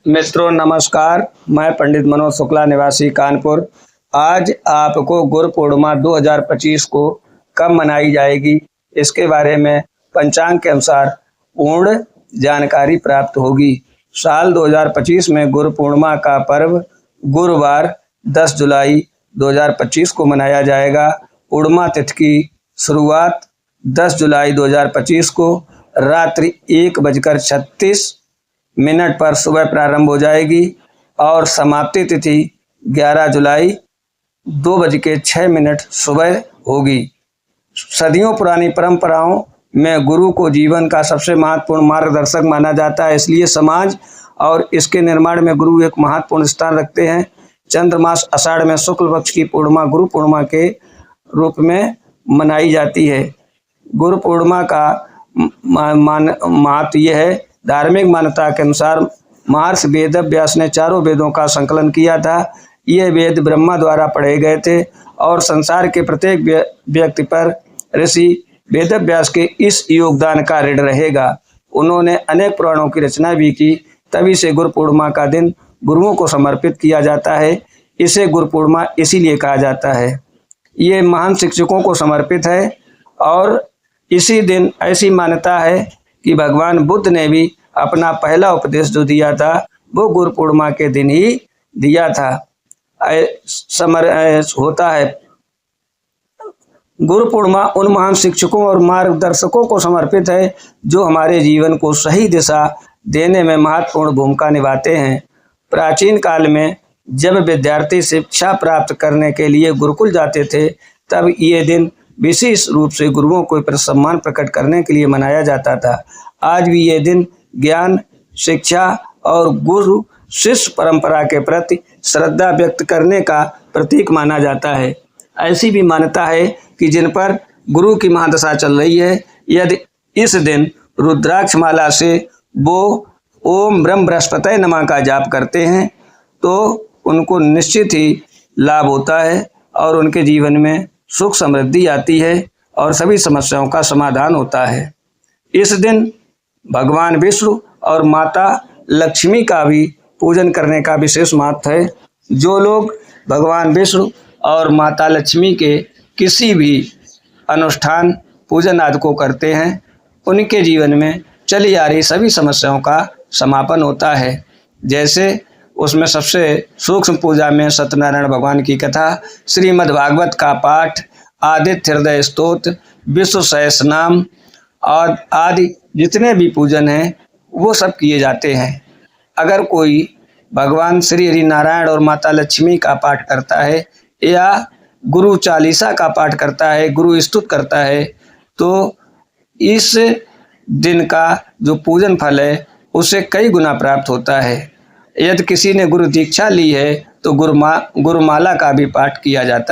मित्रों नमस्कार, मैं पंडित मनोज शुक्ला निवासी कानपुर। आज आपको गुरु पूर्णिमा 2025 को कब मनाई जाएगी इसके बारे में पंचांग के अनुसार पूर्ण जानकारी प्राप्त होगी। साल 2025 में गुरु पूर्णिमा का पर्व गुरुवार 10 जुलाई 2025 को मनाया जाएगा। पूर्णिमा तिथि की शुरुआत 10 जुलाई 2025 को रात्रि 1:36 पर सुबह प्रारंभ हो जाएगी और समाप्ति तिथि 11 जुलाई 2:06 सुबह होगी। सदियों पुरानी परंपराओं में गुरु को जीवन का सबसे महत्वपूर्ण मार्गदर्शक माना जाता है, इसलिए समाज और इसके निर्माण में गुरु एक महत्वपूर्ण स्थान रखते हैं। चंद्रमास आषाढ़ में शुक्ल पक्ष की पूर्णिमा गुरु पूर्णिमा के रूप में मनाई जाती है। गुरु पूर्णिमा का महत्व यह है, धार्मिक मान्यता के अनुसार महर्षि वेद व्यास ने चारों वेदों का संकलन किया था। ये वेद ब्रह्मा द्वारा पढ़े गए थे और संसार के प्रत्येक व्यक्ति पर ऋषि वेद व्यास के इस योगदान का ऋण रहेगा। उन्होंने अनेक पुराणों की रचना भी की, तभी से गुरु पूर्णिमा का दिन गुरुओं को समर्पित किया जाता है। इसे गुरु पूर्णिमा इसीलिए कहा जाता है। ये महान शिक्षकों को समर्पित है और इसी दिन ऐसी मान्यता है कि भगवान बुद्ध ने भी अपना पहला उपदेश जो दिया था वो गुरु पूर्णिमा के दिन ही दिया था। होता है गुरु पूर्णिमा उन महान शिक्षकों और मार्गदर्शकों को समर्पित है जो हमारे जीवन को सही दिशा देने में महत्वपूर्ण भूमिका निभाते हैं। प्राचीन काल में जब विद्यार्थी शिक्षा प्राप्त करने के लिए गुरुकुल जाते थे, तब ये दिन विशेष रूप से गुरुओं को सम्मान प्रकट करने के लिए मनाया जाता था। आज भी ये दिन ज्ञान, शिक्षा और गुरु शिष्य परंपरा के प्रति श्रद्धा व्यक्त करने का प्रतीक माना जाता है। ऐसी भी मान्यता है कि जिन पर गुरु की महादशा चल रही है, यदि इस दिन रुद्राक्ष माला से वो ओम ब्रह्म बृहस्पतये नमः का जाप करते हैं तो उनको निश्चित ही लाभ होता है और उनके जीवन में सुख समृद्धि आती है और सभी समस्याओं का समाधान होता है। इस दिन भगवान विष्णु और माता लक्ष्मी का भी पूजन करने का विशेष महत्व है। जो लोग भगवान विष्णु और माता लक्ष्मी के किसी भी अनुष्ठान पूजन आदि को करते हैं, उनके जीवन में चली आ रही सभी समस्याओं का समापन होता है। जैसे उसमें सबसे सूक्ष्म पूजा में सत्यनारायण भगवान की कथा, श्रीमद् भागवत का पाठ, आदित्य हृदय स्तोत्र, विश्व सहस्रनाम और आदि जितने भी पूजन हैं वो सब किए जाते हैं। अगर कोई भगवान श्री हरि नारायण और माता लक्ष्मी का पाठ करता है या गुरु चालीसा का पाठ करता है, गुरु स्तुति करता है, तो इस दिन का जो पूजन फल है उसे कई गुना प्राप्त होता है। यदि किसी ने गुरु दीक्षा ली है तो गुरुमाला का भी पाठ किया जाता है।